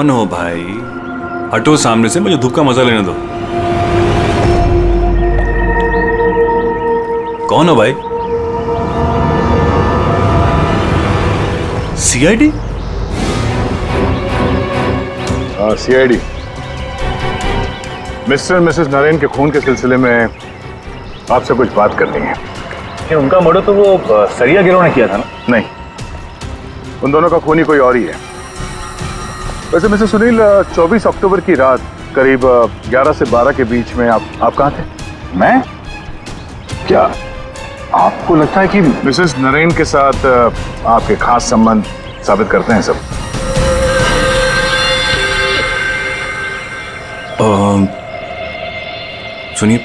कौन हो भाई? हटो सामने से, मुझे धूप का मजा लेने दो। कौन हो भाई? सीआईडी? हाँ, सीआईडी। मिस्टर और मिसेस नरेन के खून के सिलसिले में आपसे कुछ बात करनी है। लेकिन उनका मर्डर तो वो सरिया गिरोह ने किया था ना? नहीं, उन दोनों का खूनी कोई और ही है। वैसे मिस्टर सुनील, 24 अक्टूबर की रात करीब 11 से 12 के बीच में आप कहाँ थे? मैं? क्या आपको लगता है कि मिसेस नरेन के साथ आपके खास संबंध साबित करते हैं सब? सुनिए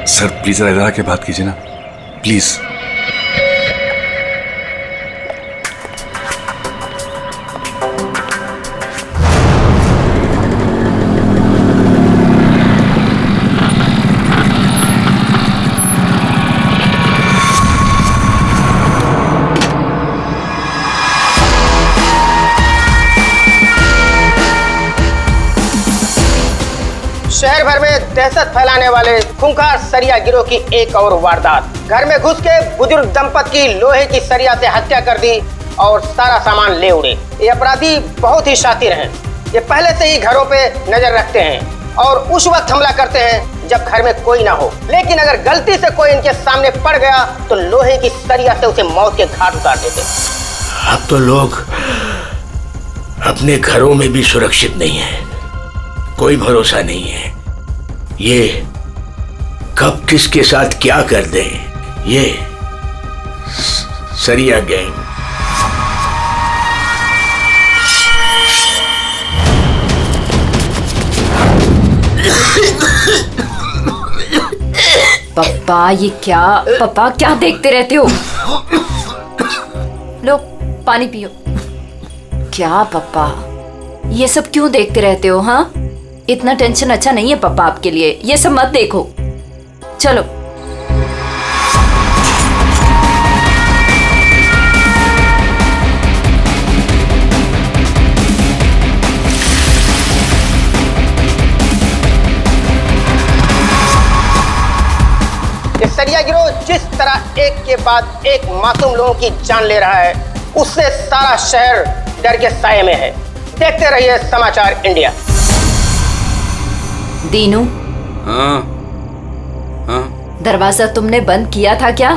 सर, प्लीज इधर आके बात कीजिए ना, प्लीज। शहर भर में दहशत फैलाने वाले खूंखार सरिया गिरोह की एक और वारदात। घर में घुस के बुजुर्ग दंपत की लोहे की सरिया से हत्या कर दी और सारा सामान ले उड़े। ये अपराधी बहुत ही शातिर हैं। ये पहले से ही घरों पे नजर रखते हैं और उस वक्त हमला करते हैं जब घर में कोई ना हो। लेकिन अगर गलती से कोई इनके सामने पड़ गया तो लोहे की सरिया से उसे मौत के घाट उतार देते। अब तो लोग अपने घरों में भी सुरक्षित नहीं है, कोई भरोसा नहीं है। ये कब किसके साथ क्या कर दे, ये सरिया गैंग। पप्पा ये क्या? पप्पा क्या देखते रहते हो? लो पानी पियो। क्या पप्पा, ये सब क्यों देखते रहते हो? हाँ, इतना टेंशन अच्छा नहीं है पापा आपके लिए, ये सब मत देखो। चलो ये सरिया गिरोह जिस तरह एक के बाद एक मासूम लोगों की जान ले रहा है, उससे सारा शहर डर के साये में है। देखते रहिए समाचार इंडिया। दीनू, हाँ हाँ, दरवाजा तुमने बंद किया था क्या?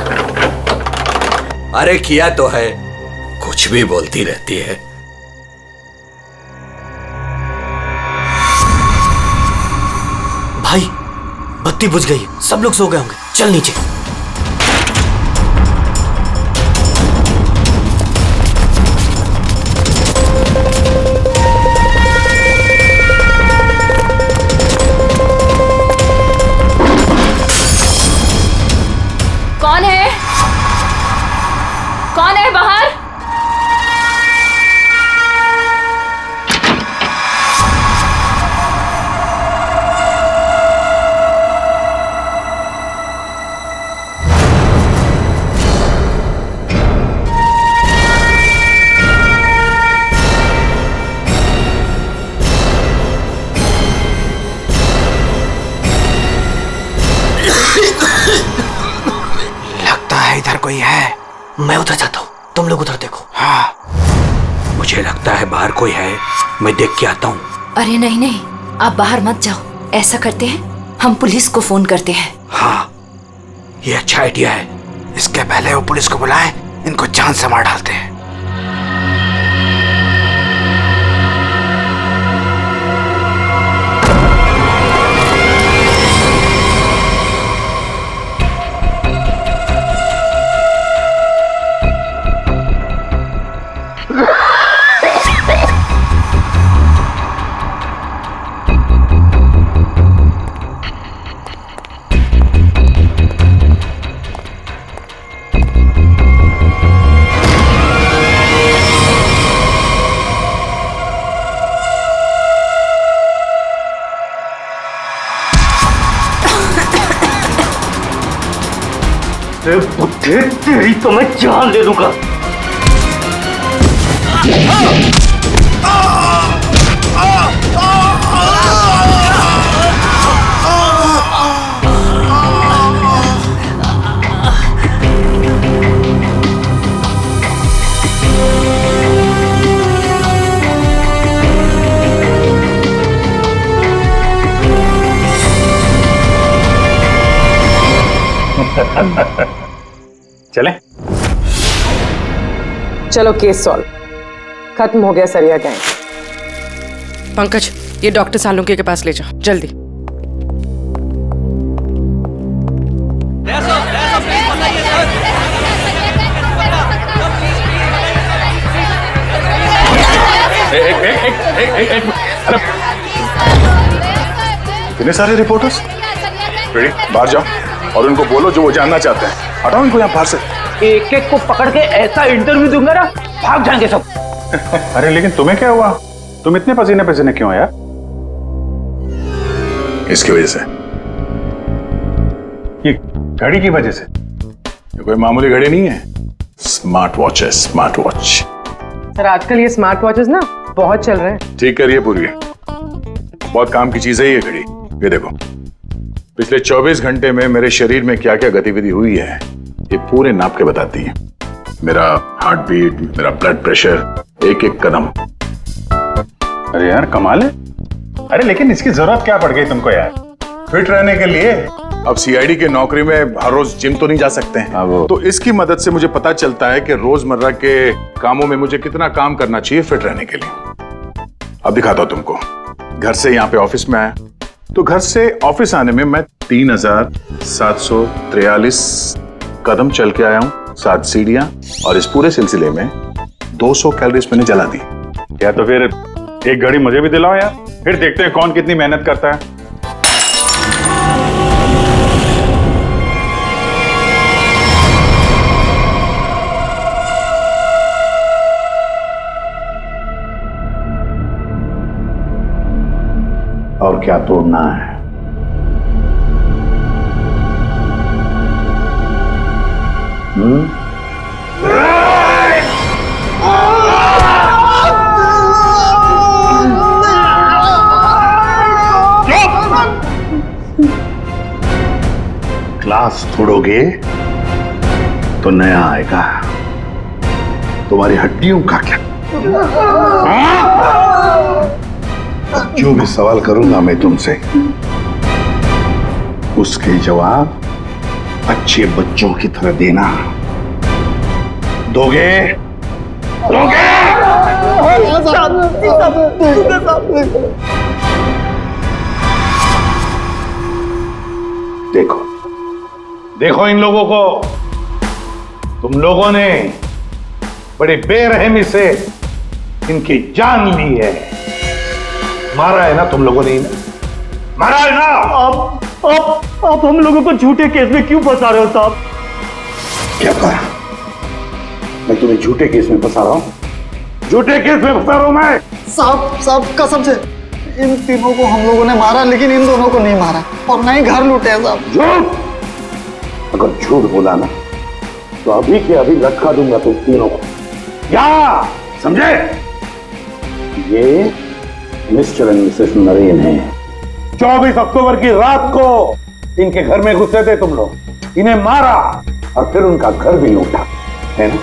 अरे किया तो है, कुछ भी बोलती रहती है। भाई बत्ती बुझ गई, सब लोग सो गए होंगे, चल नीचे। कौन है? कौन है बाहर? इधर कोई है, मैं उधर जाता हूँ, तुम लोग उधर देखो। हाँ, मुझे लगता है बाहर कोई है, मैं देख के आता हूँ। अरे नहीं नहीं, आप बाहर मत जाओ। ऐसा करते हैं, हम पुलिस को फोन करते हैं। हाँ, ये अच्छा आइडिया है। इसके पहले वो पुलिस को बुलाएं, इनको जान से मार डालते हैं। बुद्धि तेरी तो मैं जान ले लूंगा। चले। चलो केस सॉल्व, खत्म हो गया सरिया गैंग। पंकज, ये डॉक्टर सालुंके के पास ले जाओ जल्दी। अरे इतने सारे रिपोर्टर्स, बाहर जाओ और उनको बोलो जो वो जानना चाहते हैं। हटाओ इनको यहाँ बाहर से। एक एक को पकड़ के ऐसा इंटरव्यू दूंगा ना, भाग जाएंगे सब। अरे लेकिन तुम्हें क्या हुआ? तुम इतने पसीने पसीने क्यों यार? इसकी वजह से। ये घड़ी की वजह से? ये कोई मामूली घड़ी नहीं है, स्मार्ट वॉच है, स्मार्ट वॉच। सर आजकल ये स्मार्ट वॉचेस ना बहुत चल रहे हैं। ठीक करिए पूरी, बहुत काम की चीज है ये घड़ी। ये देखो, पिछले 24 घंटे में मेरे शरीर में क्या क्या गतिविधि हुई है ये पूरे नाप के बताती है। मेरा हार्ट बीट, मेरा ब्लड प्रेशर, एक एक कदम। अरे यार कमाल है। अरे लेकिन इसकी जरूरत क्या पड़ गई तुमको यार? फिट रहने के लिए। अब सीआईडी की नौकरी में हर रोज जिम तो नहीं जा सकते हैं, तो इसकी मदद से मुझे पता चलता है कि रोजमर्रा के कामों में मुझे कितना काम करना चाहिए फिट रहने के लिए। अब दिखाता हूं तुमको। घर से यहाँ पे ऑफिस में आया, तो घर से ऑफिस आने में मैं 3743 कदम चल के आया हूँ, 7 सीढ़ियां, और इस पूरे सिलसिले में 200 कैलोरीज मैंने जला दी। या तो फिर एक घड़ी मुझे भी दिलाओ यार, फिर देखते हैं कौन कितनी मेहनत करता है। और क्या तोड़ना है? ग्लास तोड़ोगे तो नया आएगा, तुम्हारी हड्डियों का क्या? जो भी सवाल करूंगा मैं तुमसे, उसके जवाब अच्छे बच्चों की तरह देना। दोगे? दोगे? देखो देखो इन लोगों को, तुम लोगों ने बड़ी बेरहमी से इनकी जान ली है। मारा है ना तुम लोगों ने? मारा है ना? आप हम लोगों को झूठे केस में क्यों फंसा रहे हो साहब? क्या कहा? मैं तुम्हें झूठे केस में फंसा रहा हूं? झूठे केस में फंसा रहा हूं मैं? साहब कसम से इन तीनों को हम लोगों ने मारा, लेकिन इन दोनों को नहीं मारा और ना ही घर लूटे हैं साहब। झूठ! अगर झूठ बोला ना तो अभी के अभी लटका दूंगा तुम तीनों को। क्या समझे? ये मिस्टर एंड मिसेस नरेन है। 24 अक्टूबर की रात को इनके घर में घुसे थे तुम लोग, इन्हें मारा और फिर उनका घर भी लूटा, है ना?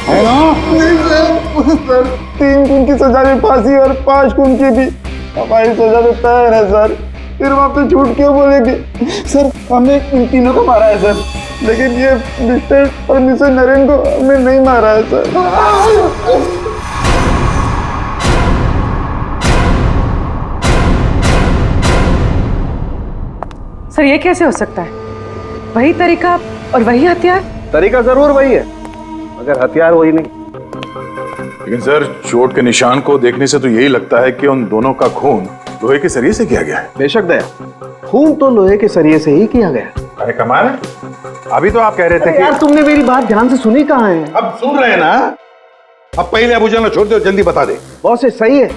है ना? नहीं सर, 3 खून की सजा में फांसी और 5 खून की भी हमारी सजा में तय है सर। फिर वहां पे झूठ क्यों बोलेंगे सर? हमने इन तीनों को मारा है सर, लेकिन ये मिस्टर और मिसेस नरेन को हमने नहीं मारा है सर। सर ये कैसे हो सकता है? वही तरीका और वही हथियार? तरीका जरूर वही है, मगर हथियार वही नहीं। लेकिन सर, चोट के निशान को देखने से तो यही लगता है कि उन दोनों का खून लोहे के सरिये से किया गया है। बेशक दया, खून तो लोहे के सरिये से ही किया गया। अरे कमाल है, अभी तो आप कह रहे थे कि यार तुमने मेरी बात ध्यान से सुनी कहाँ है? अब सुन रहे हैं ना? अब पहले अबू जान छोड़ दो, जल्दी बता दे। बहुत से सही है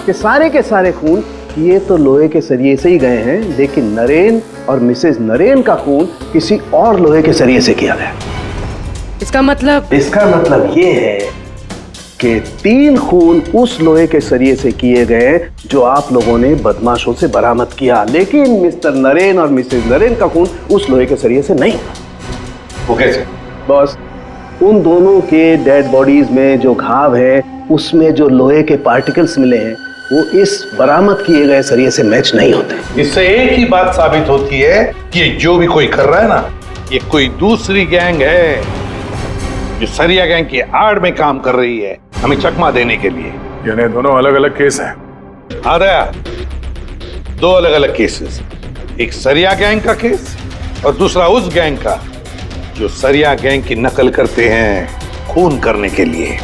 कि सारे के सारे खून ये तो लोहे के सरिये से ही गए हैं, लेकिन नरेन और मिसेस नरेन का खून किसी और लोहे के सरिये से किया गया। इसका मतलब? इसका मतलब ये है कि 3 खून उस लोहे के सरिये से किए गए जो आप लोगों ने बदमाशों से बरामद किया, लेकिन मिस्टर नरेन और मिसेस नरेन का खून उस लोहे के सरिये से नहीं। वो कैसे? बॉस, उन दोनों के डेड बॉडीज में जो घाव है उसमें जो लोहे के पार्टिकल्स मिले हैं वो इस बरामद किए गए सरिये से मैच नहीं होते। इससे एक ही बात साबित होती है कि जो भी कोई कर रहा है ना, ये कोई दूसरी गैंग है जो सरिया गैंग की आड़ में काम कर रही है हमें चकमा देने के लिए। यानी दोनों अलग अलग केस हैं। हाँ दया, 2 अलग अलग केसेस, एक सरिया गैंग का केस और दूसरा उस गैंग का जो सरिया गैंग की नकल करते हैं खून करने के लिए।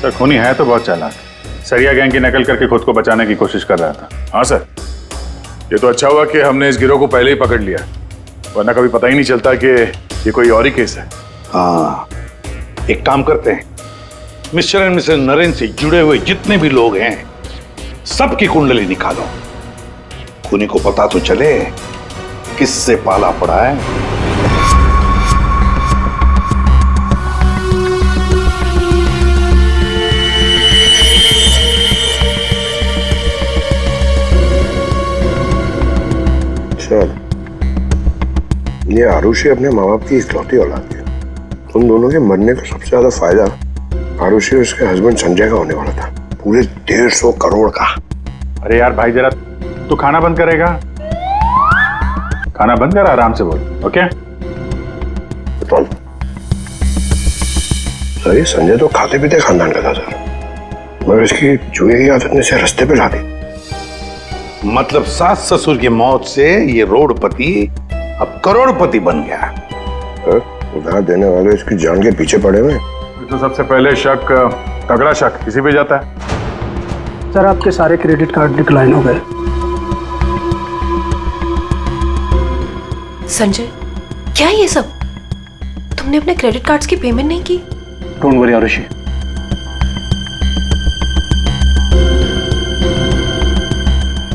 सर खूनी है तो बहुत चालाक, सरिया गैंग की नकल करके खुद को बचाने की कोशिश कर रहा था। हाँ सर, ये तो अच्छा हुआ कि हमने इस गिरोह को पहले ही पकड़ लिया, वरना कभी पता ही नहीं चलता कि ये कोई और ही केस है। हाँ, एक काम करते हैं, मिस्टर एंड मिसेस नरेन से जुड़े हुए जितने भी लोग हैं सबकी कुंडली निकालो, खूनी को पता तो चले किससे पाला पड़ा है। सर, ये आरुषि अपने माँ बाप की इकलौती औलाद है। उन दोनों के मरने का सबसे ज्यादा फायदा आरुषि और उसके हस्बैंड संजय का होने वाला था, पूरे 150 करोड़ का। अरे यार भाई, जरा तू खाना बंद करेगा? खाना बंद कर, आराम से बोल, ओके? तो सर, ये संजय तो खाते पीते खानदान का था सर, मगर इसकी जुए की आदत ने इसे रास्ते पे ला दी। मतलब सास ससुर की मौत से ये रोडपति अब करोड़पति बन गया। उधार देने वाले इसकी जान के पीछे पड़े हुए। तो सबसे पहले शक, तगड़ा शक किसी पे जाता है। सर, आपके सारे क्रेडिट कार्ड डिक्लाइन हो गए। संजय, क्या ये सब? तुमने अपने क्रेडिट कार्ड्स की पेमेंट नहीं की? डोंट वरी आरुषि,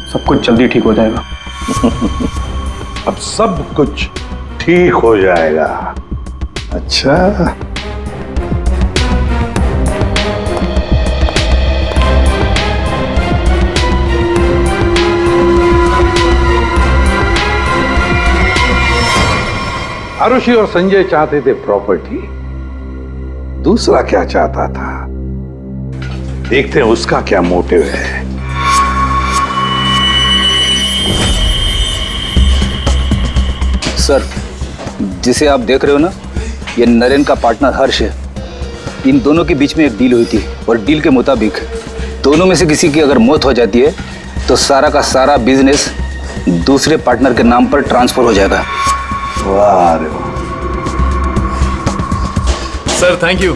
सब कुछ जल्दी ठीक हो जाएगा। अब सब कुछ ठीक हो जाएगा। अच्छा, आरुषि और संजय चाहते थे प्रॉपर्टी, दूसरा क्या चाहता था देखते हैं उसका क्या मोटिव है। सर, जिसे आप देख रहे हो ना, ये नरेन का पार्टनर हर्ष है। इन दोनों के बीच में एक डील हुई थी और डील के मुताबिक दोनों में से किसी की अगर मौत हो जाती है तो सारा का सारा बिजनेस दूसरे पार्टनर के नाम पर ट्रांसफर हो जाएगा। वाह रे वाह। सर थैंक यू,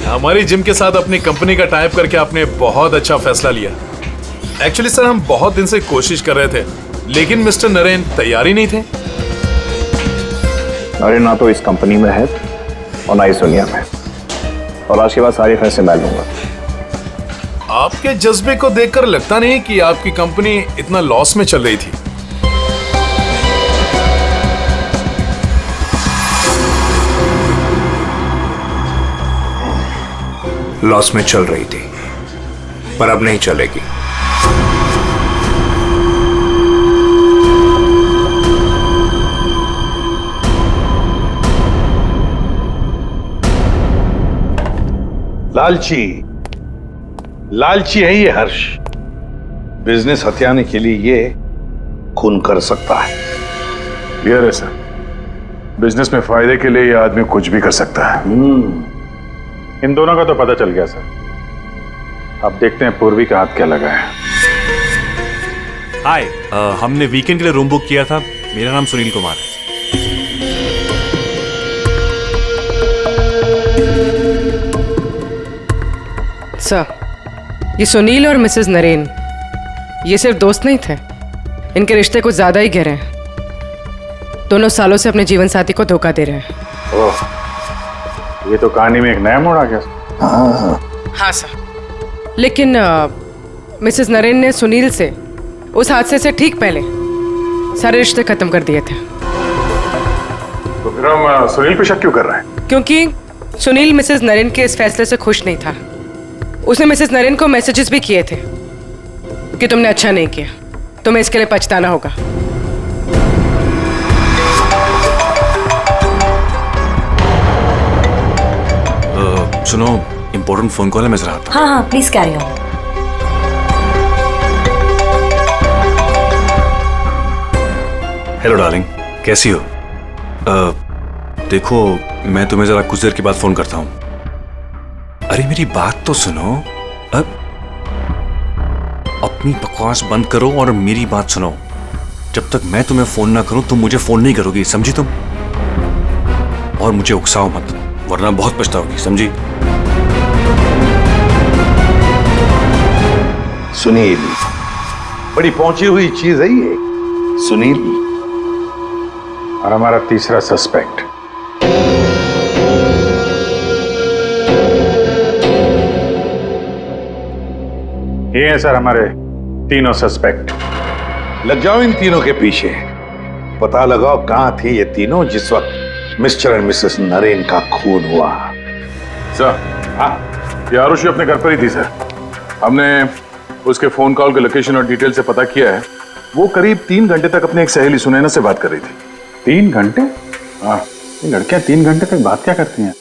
हमारी जिम के साथ अपनी कंपनी का टाइप करके आपने बहुत अच्छा फैसला लिया। एक्चुअली सर, हम बहुत दिन से कोशिश कर रहे थे, लेकिन मिस्टर नरेन तैयार ही नहीं थे। अरे ना तो इस कंपनी में है और ना ही दुनिया में, और आज के बाद सारे फैसले मैं लूंगा। आपके जज्बे को देखकर लगता नहीं कि आपकी कंपनी इतना लॉस में चल रही थी। लॉस में चल रही थी, पर अब नहीं चलेगी। लालची है ये हर्ष। बिजनेस हथियाने के लिए ये खून कर सकता है। क्लियर है सर, बिजनेस में फायदे के लिए ये आदमी कुछ भी कर सकता है। इन दोनों का तो पता चल गया सर। अब देखते हैं पूर्वी का हाथ क्या लगा है। हाय, हमने वीकेंड के लिए रूम बुक किया था। मेरा नाम सुनील कुमार है। सर, ये सुनील और मिसेस नरेन ये सिर्फ दोस्त नहीं थे, इनके रिश्ते कुछ ज्यादा ही गहरे हैं। दोनों सालों से अपने जीवन साथी को धोखा दे रहे हैं। ओह, ये तो कहानी में एक नया मोड़ आ गया। हाँ सर, लेकिन मिसेस नरेन ने सुनील से उस हादसे से ठीक पहले सारे रिश्ते खत्म कर दिए थे। तो फिर हम सुनील पे शक क्यों कर रहे हैं? क्योंकि सुनील मिसेस नरेन के इस फैसले से खुश नहीं था। उसने मिसेस नरेन को मैसेजेस भी किए थे कि तुमने अच्छा नहीं किया, तुम्हें इसके लिए पछताना होगा। सुनो, इंपॉर्टेंट फोन कॉल है, मैं जरा आता हूं। हाँ हाँ, please carry on. Hello darling, कैसी हो? देखो, मैं तुम्हें जरा कुछ देर के बाद फोन करता हूँ। अरे मेरी बात तो सुनो। अपनी बकवास बंद करो और मेरी बात सुनो। जब तक मैं तुम्हें फोन ना करूं तुम मुझे फोन नहीं करोगी, समझी तुम? और मुझे उकसाओ मत, वरना बहुत पछताओगी, समझी? सुनील, बड़ी पहुंची हुई चीज है ये। सुनील और हमारा तीसरा सस्पेक्ट। ये हैं सर हमारे तीनों सस्पेक्ट। लग जाओ इन तीनों के पीछे। पता लगाओ कहां थे ये तीनों जिस वक्त मिस्टर एंड मिसेस नरेन का खून हुआ। सर, ये आरुषि अपने घर पर ही थी सर। हमने उसके फोन कॉल के लोकेशन और डिटेल से पता किया है। वो करीब 3 घंटे तक अपनी एक सहेली सुनैना से बात कर रही थी। 3 घंटे? हाँ, ये लड़कियां 3 घंटे तक बात क्या करती हैं?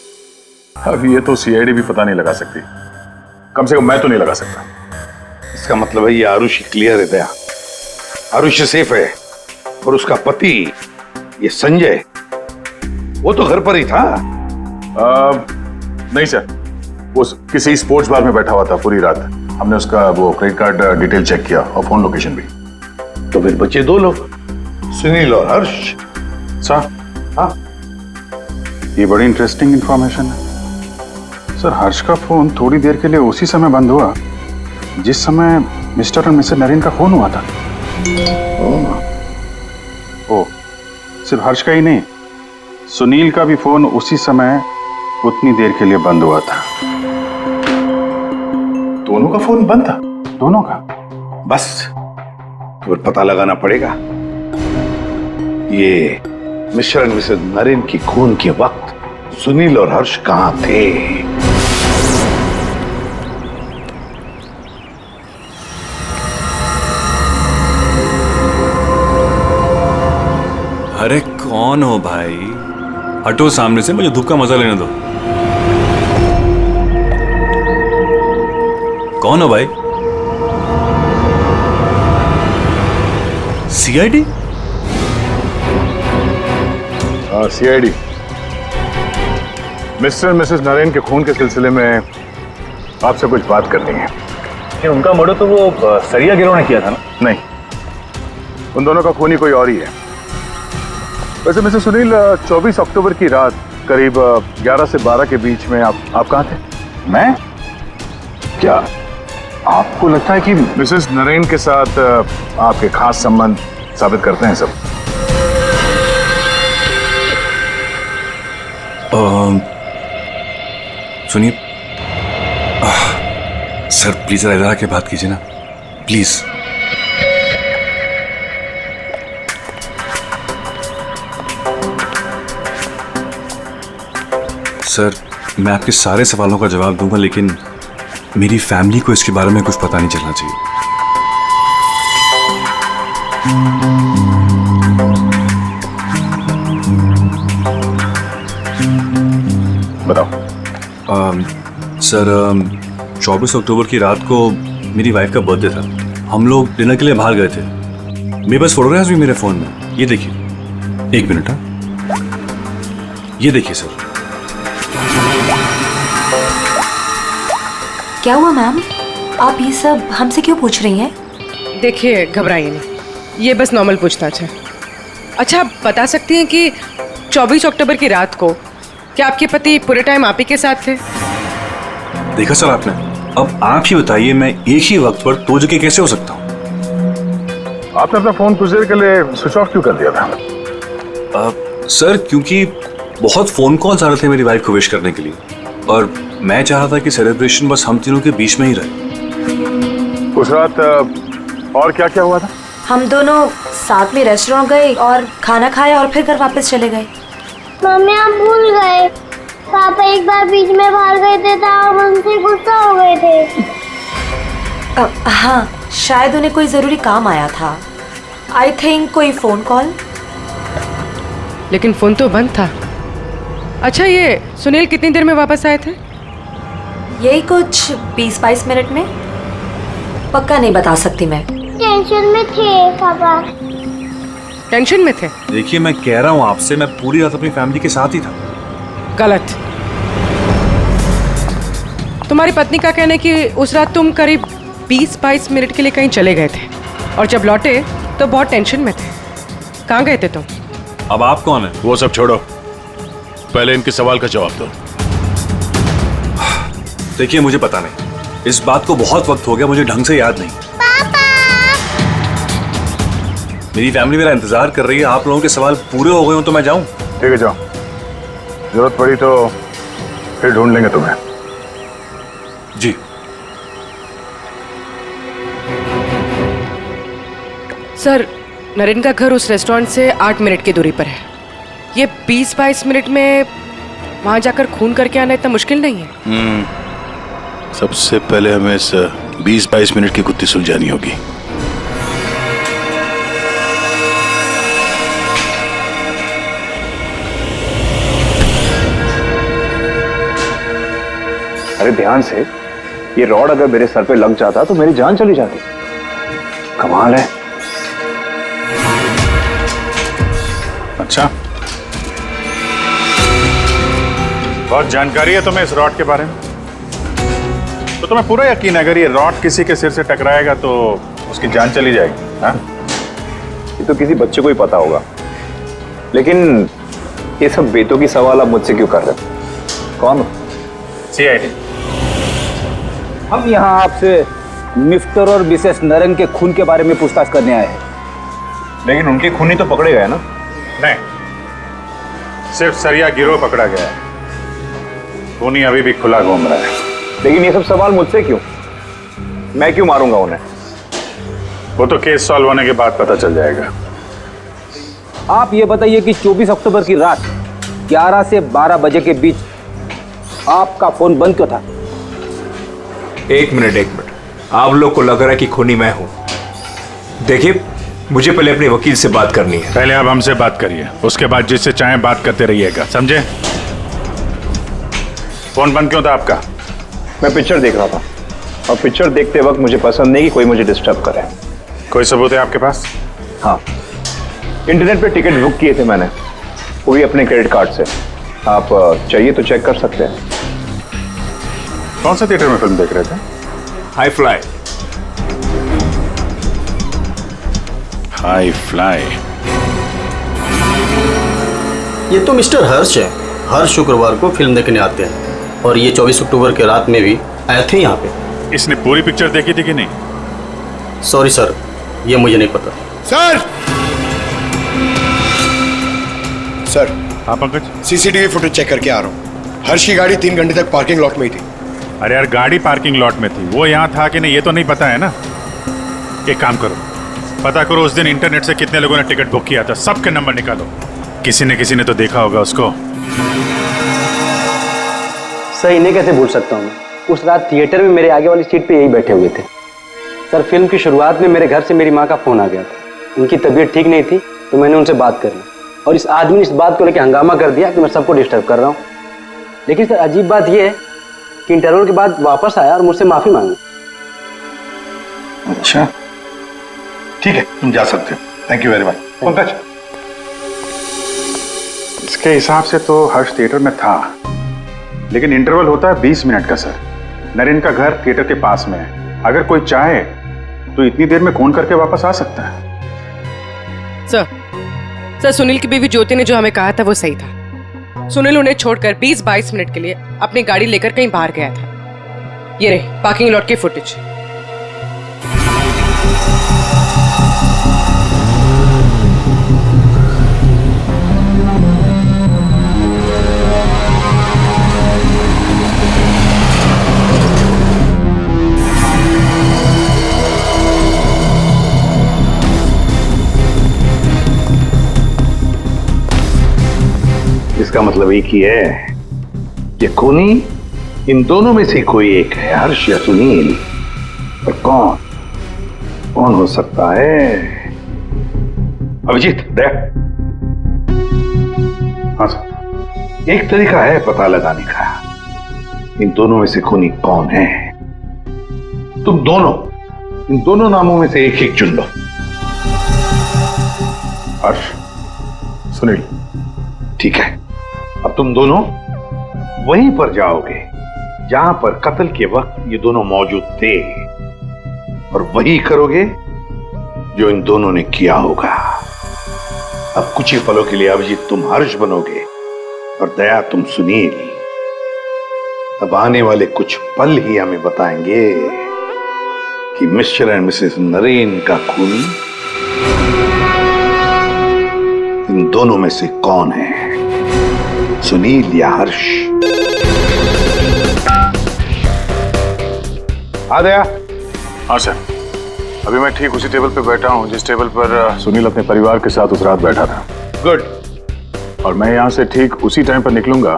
अब ये तो सीआईडी भी पता नहीं लगा सकती, कम से कम मैं तो नहीं लगा सकता। इसका मतलब है ये आरुषि क्लियर है दया। आरुषि सेफ है और उसका पति ये संजय वो तो घर पर ही था। नहीं सर, वो किसी स्पोर्ट्स बार में बैठा हुआ था पूरी रात। हमने उसका वो क्रेडिट कार्ड डिटेल चेक किया और फोन लोकेशन भी। तो फिर बचे 2 लोग, सुनील और हर्ष। सर, हाँ, ये बड़ी इंटरेस्टिंग इंफॉर्मेशन है। सर, हर्ष का फोन थोड़ी देर के लिए उसी समय बंद हुआ जिस समय मिस्टर और मिसेस नरेन का फोन हुआ था। ओ, सिर्फ हर्ष का ही नहीं, सुनील का भी फोन उसी समय उतनी देर के लिए बंद हुआ था। दोनों का फोन बंद था? दोनों का। बस तो पता लगाना पड़ेगा ये मिस्टर एंड मिसेस नरेन की खून के वक्त सुनील और हर्ष कहां थे। अरे कौन हो भाई? हटो सामने से, मुझे धूप का मजा लेने दो। कौन हो भाई? सीआईडी? हाँ, सीआईडी। मिस्टर और मिसेस नरेन के खून के सिलसिले में आपसे कुछ बात करनी है। कि उनका मर्डर तो वो सरिया गिरोह ने किया था ना? नहीं, उन दोनों का खूनी कोई और ही है। वैसे मिस्टर सुनील, 24 अक्टूबर की रात करीब 11 से 12 के बीच में आप कहाँ थे? मैं? क्या आपको लगता है कि मिसेस नरेन के साथ आपके खास संबंध साबित करते हैं सब? सुनिए सर, प्लीज इधर आके बात कीजिए ना, प्लीज। सर, मैं आपके सारे सवालों का जवाब दूंगा, लेकिन मेरी फैमिली को इसके बारे में कुछ पता नहीं चलना चाहिए। बताओ। सर, 24 अक्टूबर की रात को मेरी वाइफ का बर्थडे था। हम लोग डिनर के लिए बाहर गए थे। मेरे पास फोटोग्राफ्स भी मेरे फोन में, ये देखिए। 1 मिनट। हाँ, ये देखिए सर। क्या हुआ मैम? आप ये सब हमसे क्यों पूछ रही हैं? देखिए, घबराइए नहीं, ये बस नॉर्मल पूछताछ है। अच्छा, आप बता सकती हैं कि 24 अक्टूबर की रात को क्या आपके पति पूरे टाइम आप ही के साथ थे? देखा सर आपने, अब आप ही बताइए, मैं एक ही वक्त पर 2 जगह कैसे हो सकता हूँ? आपने अपना फोन कुछ देर के लिए स्विच ऑफ क्यों कर दिया था? सर, क्योंकि बहुत फोन कॉल्स आ रहे थे मेरी वाइफ को विश करने के लिए, और मैं चाह रहा था कि सेलिब्रेशन बस हम तीनों के बीच में ही रहे। उस रात और क्या क्या हुआ था? हम दोनों साथ में रेस्टोरेंट गए और खाना खाया और फिर घर वापस चले गए। मम्मी, आप भूल गए, पापा एक बार बीच में बाहर गए थे तो हम उनसे गुस्सा हो गए थे। हाँ, शायद उन्हें कोई जरूरी काम आया था। आई थिंक कोई फोन कॉल। लेकिन फोन तो बंद था। अच्छा, ये सुनील कितनी देर में वापस आए थे? यही कुछ 20-22 मिनट में। पक्का नहीं बता सकती मैं। टेंशन में थे पापा। टेंशन में थे। देखिए मैं कह रहा हूँ आपसे, मैं पूरी रात अपनी फैमिली के साथ ही था। गलत। तुम्हारी पत्नी का कहना है कि उस रात तुम करीब 20-22 मिनट के लिए कहीं चले गए थे और जब लौटे तो बहुत टेंशन में थे। कहाँ गए थे तुम? अब आप कौन है? वो सब छोड़ो, पहले इनके सवाल का जवाब दो। देखिए मुझे पता नहीं, इस बात को बहुत वक्त हो गया, मुझे ढंग से याद नहीं। मेरी फैमिली मेरा इंतजार कर रही है, आप लोगों के सवाल पूरे हो गए हो तो मैं जाऊं? ठीक है जाओ, जरूरत पड़ी तो फिर ढूंढ लेंगे तुम्हें। जी। सर, नरेन का घर उस रेस्टोरेंट से 8 मिनट की दूरी पर है। ये 20-22 मिनट में वहां जाकर खून करके आना इतना मुश्किल नहीं है। सबसे पहले हमें इस 20-22 मिनट की गुत्थी सुलझानी होगी। अरे ध्यान से, ये रॉड अगर मेरे सर पे लग जाता तो मेरी जान चली जाती। कमाल है। अच्छा, बहुत जानकारी है तुम्हें इस रॉड के बारे में, तो तुम्हें पूरा यकीन है अगर ये रॉड किसी के सिर से टकराएगा तो उसकी जान चली जाएगी? हाँ? ये तो किसी बच्चे को ही पता होगा, लेकिन ये सब बेतों की सवाल आप मुझसे क्यों कर रहे हो? कौन हो? CID। हम यहाँ आपसे मिस्टर और मिसेस नरेन के खून के बारे में पूछताछ करने आए हैं। लेकिन उनके खूनी तो पकड़े गए ना? नहीं, सिर्फ सरिया गिरोह पकड़ा गया है, खूनी अभी भी खुला घूम रहा है। लेकिन ये सब सवाल मुझसे क्यों? मैं क्यों मारूंगा उन्हें? वो तो केस सॉल्व होने के बाद पता चल जाएगा। आप ये बताइए कि 24 अक्टूबर की रात 11 से 12 बजे के बीच आपका फोन बंद क्यों था? एक मिनट, आप लोग को लग रहा है कि खूनी मैं हूं। देखिए, मुझे पहले अपने वकील से बात करनी है। पहले आप हमसे बात करिए, उसके बाद जिससे चाहे बात करते रहिएगा, समझे? फोन बंद क्यों था आपका? मैं पिक्चर देख रहा था और पिक्चर देखते वक्त मुझे पसंद नहीं कि कोई मुझे डिस्टर्ब करे। कोई सबूत है आपके पास? हाँ, इंटरनेट पे टिकट बुक किए थे मैंने, वो भी अपने क्रेडिट कार्ड से। आप चाहिए तो चेक कर सकते हैं। कौन सा थिएटर में फिल्म देख रहे थे? High fly. High fly. ये तो मिस्टर हर्ष है, हर शुक्रवार को फिल्म देखने आते हैं और ये 24 अक्टूबर के रात में भी आए थे यहाँ पे। इसने पूरी पिक्चर देखी थी कि नहीं? सॉरी सर, ये मुझे नहीं पता। सर, हाँ पंकज, CCTV फुटेज चेक करके आ रहा हूँ। हर्ष की गाड़ी 3 घंटे तक पार्किंग लॉट में ही थी। अरे यार, गाड़ी पार्किंग लॉट में थी, वो यहाँ था कि नहीं ये तो नहीं पता है ना। एक काम करो, पता करो उस दिन इंटरनेट से कितने लोगों ने टिकट बुक किया था, सबके नंबर निकालो। किसी ने तो देखा होगा उसको। सर, इन्हें कैसे भूल सकता हूँ मैं? उस रात थिएटर में मेरे आगे वाली सीट पे यही बैठे हुए थे। सर, फिल्म की शुरुआत में मेरे घर से मेरी माँ का फोन आ गया था। उनकी तबीयत ठीक नहीं थी तो मैंने उनसे बात कर ली और इस आदमी ने इस बात को लेकर हंगामा कर दिया कि मैं सबको डिस्टर्ब कर रहा हूँ। लेकिन सर, अजीब बात यह है कि इंटरवल के बाद वापस आया और मुझसे माफी मांगी। अच्छा, ठीक है, तुम जा सकते हो। Thank you very much. Pankaj, इसके हिसाब से तो हर्ष थिएटर में था, लेकिन इंटरवल होता है 20 मिनट का सर। नरेन का घर थिएटर के पास में है, अगर कोई चाहे तो इतनी देर में फोन करके वापस आ सकता है। सर, सुनील की बीवी ज्योति ने जो हमें कहा था वो सही था। सुनील उन्हें छोड़कर 20-22 मिनट के लिए अपनी गाड़ी लेकर कहीं बाहर गया था। ये रहे पार्किंग लॉट की फुटेज। इसका मतलब एक ही है, ये खूनी इन दोनों में से कोई एक है, हर्ष या सुनील। पर कौन हो सकता है? अभिजीत, देख। हाँ सर, एक तरीका है पता लगाने का, इन दोनों में से खूनी कौन है। तुम दोनों इन दोनों नामों में से एक चुन लो। हर्ष, सुनील, ठीक है, अब तुम दोनों वहीं पर जाओगे जहां पर कत्ल के वक्त ये दोनों मौजूद थे, और वही करोगे जो इन दोनों ने किया होगा। अब कुछ ही पलों के लिए अभिजीत तुम हर्ष बनोगे और दया तुम सुनील। अब आने वाले कुछ पल ही हमें बताएंगे कि मिस्टर एंड मिसेस नरेन का खून इन दोनों में से कौन है, सुनील या हर्ष। आ गया? हाँ सर, अभी मैं ठीक उसी टेबल पे बैठा हूँ जिस टेबल पर सुनील अपने परिवार के साथ उस रात बैठा था। गुड। और मैं यहाँ से ठीक उसी टाइम पर निकलूंगा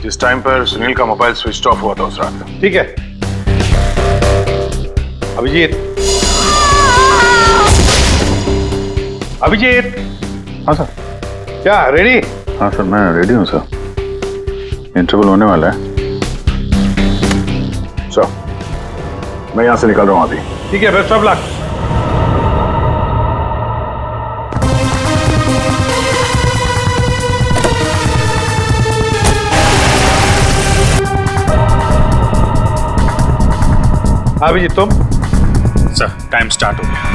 जिस टाइम पर सुनील का मोबाइल स्विच ऑफ हुआ था उस रात। ठीक है अभिजीत। अभिजीत। हाँ सर। क्या रेडी? हाँ सर, मैं रेडी हूँ सर, इंटरवल होने वाला है। सर, मैं यहाँ से निकल रहा हूँ अभी। ठीक है, बेस्ट ऑफ लक। अभिजीत तुम? सर, टाइम स्टार्ट हो गया।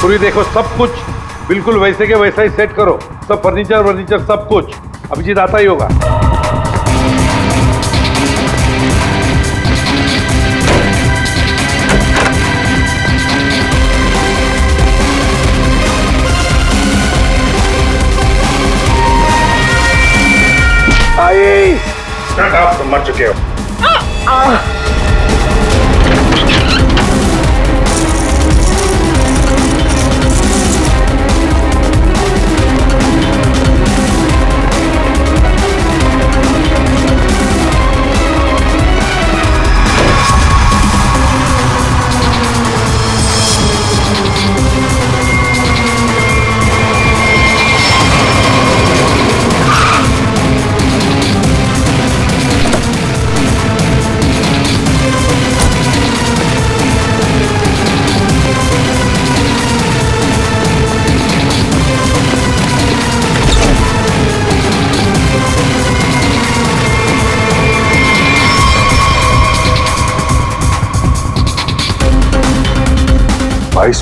पूरी देखो, सब कुछ बिल्कुल वैसे के वैसा ही सेट करो, सब फर्नीचर सब कुछ। अभिजीत आता ही होगा। आइए, आप तो मर चुके हो।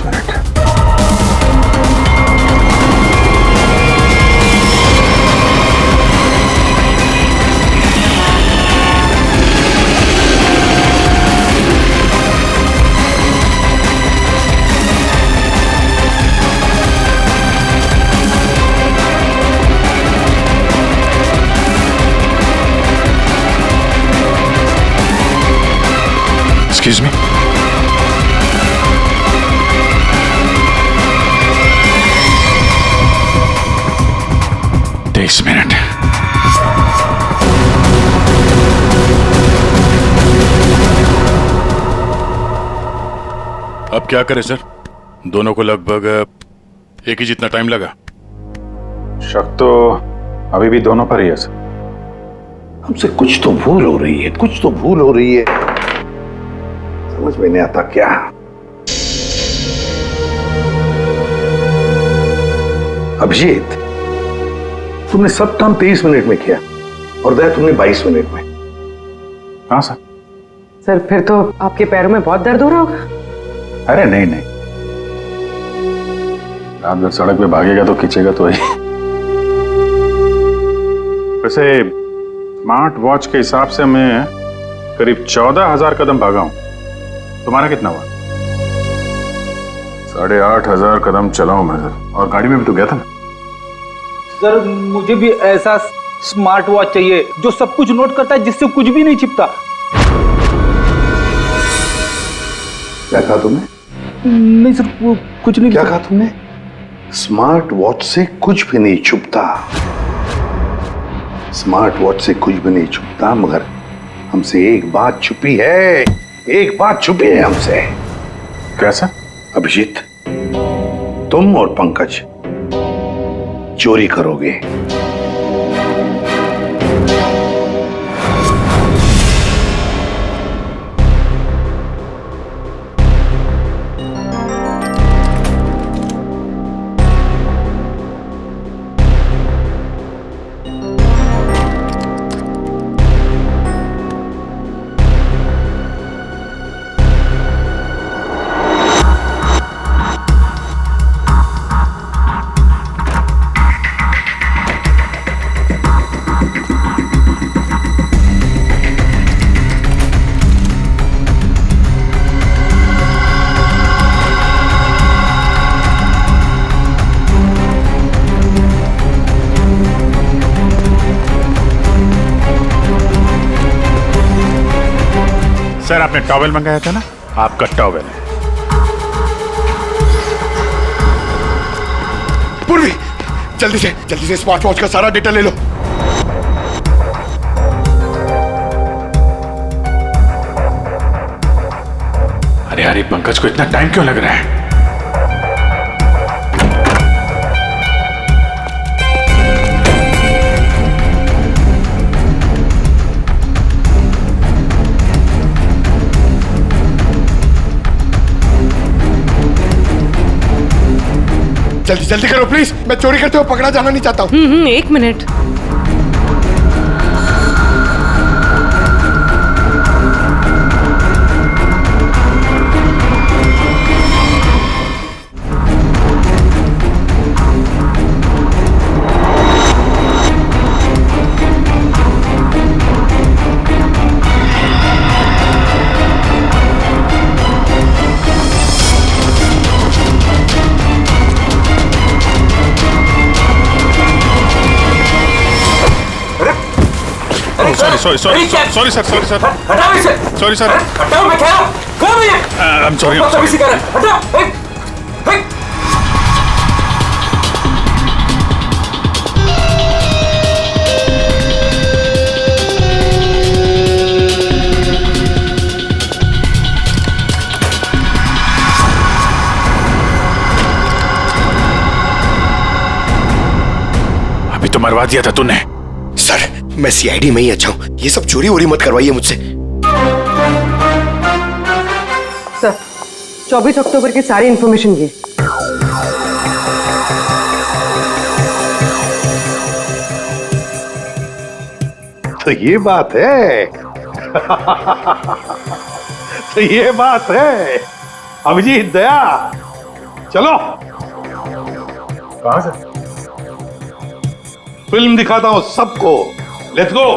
Minute. Excuse me? Takes a minute. अब क्या करें सर? दोनों को लगभग एक ही जितना टाइम लगा। शक तो अभी भी दोनों पर ही है सर। हमसे कुछ तो भूल हो रही है, कुछ तो भूल हो रही है। समझ में नहीं आता क्या। अभिजीत, तुमने सब काम 23 मिनट में किया और दया तुमने 22 मिनट में। हाँ सर। सर फिर तो आपके पैरों में बहुत दर्द हो रहा होगा। अरे नहीं नहीं, रात भर सड़क पे भागेगा तो खींचेगा तो ही। वैसे स्मार्ट वॉच के हिसाब से मैं करीब 14,000 कदम भागा हूं। तुम्हारा कितना हुआ? 8,500 कदम चला हूं मैं सर, और गाड़ी में भी तो गया था ना। सर मुझे भी ऐसा स्मार्ट वॉच चाहिए जो सब कुछ नोट करता है, जिससे कुछ भी नहीं छिपता। क्या कहा तुमने? नहीं सर, कुछ नहीं। क्या कहा तुमने? स्मार्ट वॉच से कुछ भी नहीं छुपता। स्मार्ट वॉच से कुछ भी नहीं छुपता, मगर हमसे एक बात छुपी है। एक बात छुपी है हमसे। कैसा? अभिजीत, तुम और पंकज चोरी करोगे। सर आपने टॉवेल मंगाया था ना, आपका टॉवेल है। पूर्वी, जल्दी से स्मार्ट वॉच का सारा डेटा ले लो। अरे यार, ये पंकज को इतना टाइम क्यों लग रहा है? जल्दी करो प्लीज, मैं चोरी करते हुए पकड़ा जाना नहीं चाहता हूँ। 1 मिनट। Sorry sir. हटाओ इसे। Sorry sir. हटाओ, मैं कह रहा हूं। कौन है ये? I am sorry. हटाओ। अभी तो मरवा दिया था तूने। सर, मैं सीआईडी में ही अच्छा हूँ, ये सब चोरी वोरी मत करवाइए मुझसे। सर 24 अक्टूबर की सारी इंफॉर्मेशन ये। तो ये बात है। तो ये बात है। अभिजीत, दया, चलो। कहां से? फिल्म दिखाता हूं सबको। Let's go.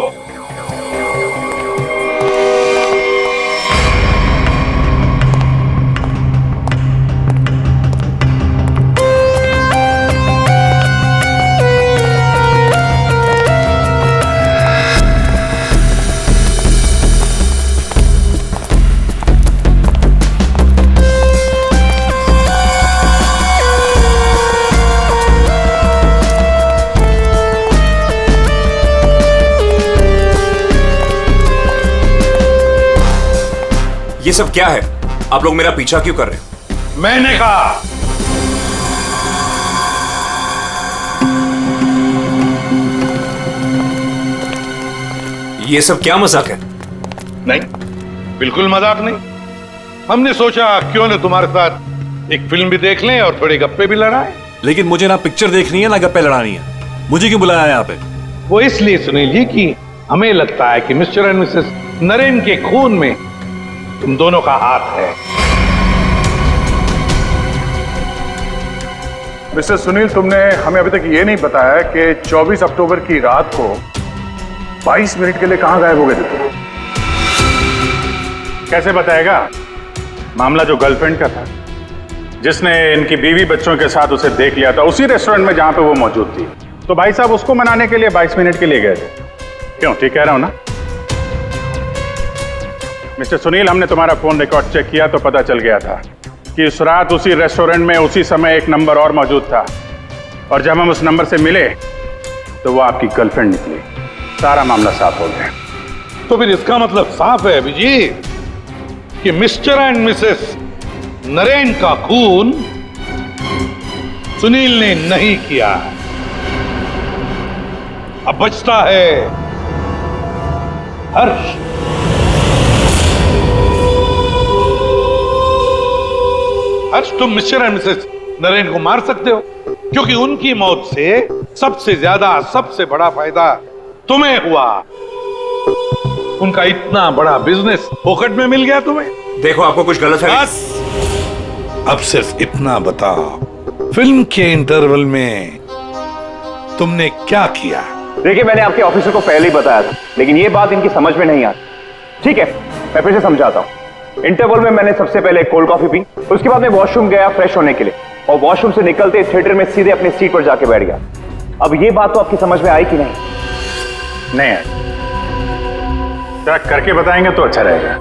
ये सब क्या है? आप लोग मेरा पीछा क्यों कर रहे हैं? मैंने कहा। ये सब क्या मजाक है? नहीं, बिल्कुल मजाक नहीं। हमने सोचा क्यों न तुम्हारे साथ एक फिल्म भी देख लें और थोड़े गप्पे भी लड़ाएं। लेकिन मुझे ना पिक्चर देखनी है ना गप्पे लड़ानी है। मुझे क्यों बुलाया यहाँ पे? वो इसलिए सुनील जी कि हमें लगता है कि मिस्टर एंड मिसेस नरेन के खून में तुम दोनों का हाथ है। मिस्टर सुनील, तुमने हमें अभी तक ये नहीं बताया कि 24 अक्टूबर की रात को 22 मिनट के लिए कहां गायब हो गए थे तुम? कैसे बताएगा? मामला जो गर्लफ्रेंड का था, जिसने इनकी बीवी बच्चों के साथ उसे देख लिया था उसी रेस्टोरेंट में जहां पे वो मौजूद थी, तो भाई साहब उसको मनाने के लिए 22 मिनट के लिए गए थे। क्यों, ठीक कह रहा हूं ना? मिस्टर सुनील, हमने तुम्हारा फोन रिकॉर्ड चेक किया तो पता चल गया था कि उस रात उसी रेस्टोरेंट में उसी समय एक नंबर और मौजूद था, और जब हम उस नंबर से मिले तो वो आपकी गर्लफ्रेंड निकली। सारा मामला साफ हो गया। तो फिर इसका मतलब साफ है अभिजीत कि मिस्टर एंड मिसेस नरेन का खून सुनील ने नहीं किया। अब बचता है हर्ष। हर्ष, तुम मिस्टर एंड मिसेस नरेन को मार सकते हो, क्योंकि उनकी मौत से सबसे ज्यादा, सबसे बड़ा फायदा तुम्हें हुआ। उनका इतना बड़ा बिजनेस फोकट में मिल गया तुम्हें। देखो, आपको कुछ गलत है। बस अब सिर्फ इतना बताओ, फिल्म के इंटरवल में तुमने क्या किया? देखिए, मैंने आपके ऑफिसर को पहले ही बताया था, लेकिन ये बात इनकी समझ में नहीं आती। ठीक है, मैं फिर से समझाता हूँ। इंटरवल में मैंने सबसे पहले कोल्ड कॉफी पी, उसके बाद मैं वॉशरूम गया फ्रेश होने के लिए, और वॉशरूम से निकलते थिएटर में सीधे अपनी सीट पर जाके बैठ गया। अब ये बात तो आपकी समझ में आई कि नहीं? नहीं आई। जरा करके बताएंगे तो अच्छा रहेगा।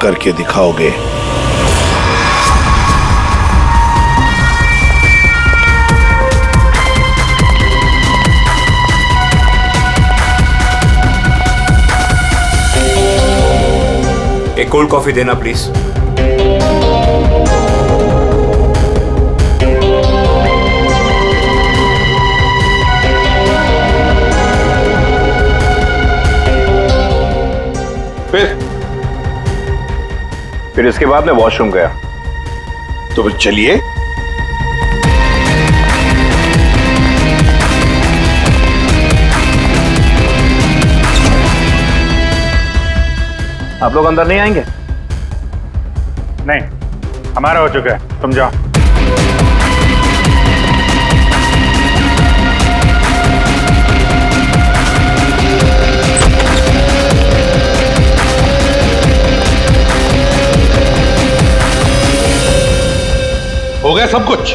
करके दिखाओगे? एक कोल्ड कॉफी देना प्लीज। फिर इसके बाद मैं वॉशरूम गया। तो फिर चलिए। आप लोग अंदर नहीं आएंगे? नहीं, हमारा हो चुका है, तुम जाओ। हो गया सब कुछ?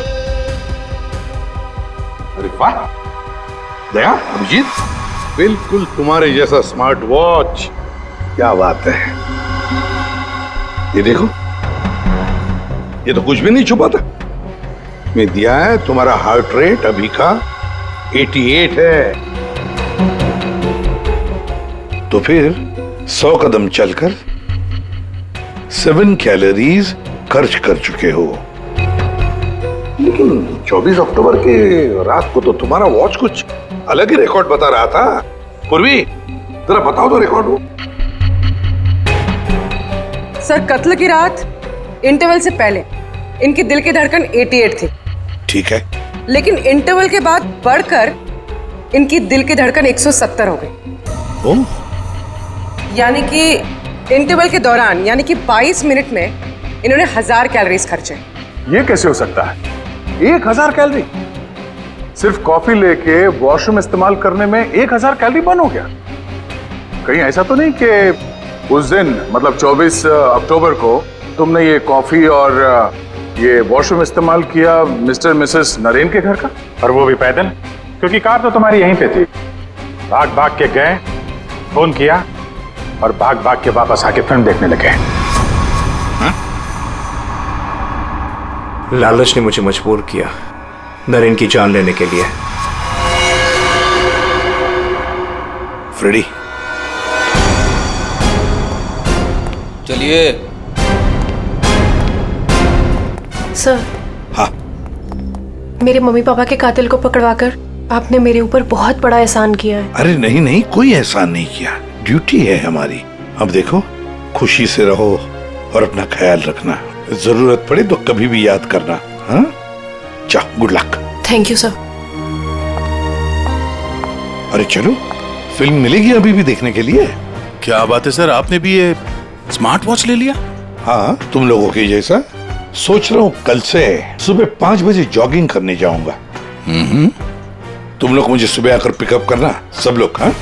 अरे वाह दया, अभिजीत, बिल्कुल तुम्हारे जैसा स्मार्ट वॉच। क्या बात है। ये देखो, ये तो कुछ भी नहीं छुपा था। मैं दिया है तुम्हारा हार्ट रेट अभी का 88 है। तो फिर 100 कदम चलकर 7 कैलोरीज खर्च कर चुके हो। लेकिन 24 अक्टूबर के रात को तो तुम्हारा वॉच कुछ अलग ही रिकॉर्ड बता रहा था। पूर्वी, जरा बताओ तो रिकॉर्ड वो। सर, कत्ल की रात इंटरवल से पहले इनकी दिल की धड़कन 88 थी। ठीक है, लेकिन इंटरवल के बाद बढ़कर इनकी दिल की धड़कन 170 हो गई। ओह, यानी कि इंटरवल के दौरान, यानी कि 22 मिनट में इन्होंने 1000 कैलोरीज खर्चे। ये कैसे हो सकता है? 1000 कैलोरी? सिर्फ कॉफी लेके वॉशरूम इस्तेमाल करने में 1000 कैलोरी बर्न हो गया? कहीं ऐसा तो नहीं कि उस दिन, मतलब 24 अक्टूबर को तुमने ये कॉफी और ये वॉशरूम इस्तेमाल किया मिस्टर मिसेस नरेन के घर का? और वो भी पैदल, क्योंकि कार तो तुम्हारी यहीं पे थी। भाग भाग के गए, फोन किया और भाग भाग के वापस आके फिल्म देखने लगे। लालच ने मुझे मजबूर किया नरेन की जान लेने के लिए। फ्रेडी, चलिए। सर। हाँ। मेरे मम्मी पापा के कातिल को पकड़वाकर आपने मेरे ऊपर बहुत बड़ा एहसान किया है। अरे नहीं नहीं, कोई एहसान नहीं किया, ड्यूटी है हमारी। अब देखो, खुशी से रहो और अपना ख्याल रखना। जरूरत पड़े तो कभी भी याद करना। हाँ, जाओ, good luck. Thank you sir. अरे चलो, फिल्म मिलेगी अभी भी देखने के लिए। क्या बात है सर, आपने भी ये स्मार्ट वॉच ले लिया? हाँ, तुम लोगों के जैसा। सोच रहा हूँ कल से सुबह 5 बजे जॉगिंग करने जाऊंगा। तुम लोग मुझे सुबह आकर पिकअप करना, सब लोग। हाँ,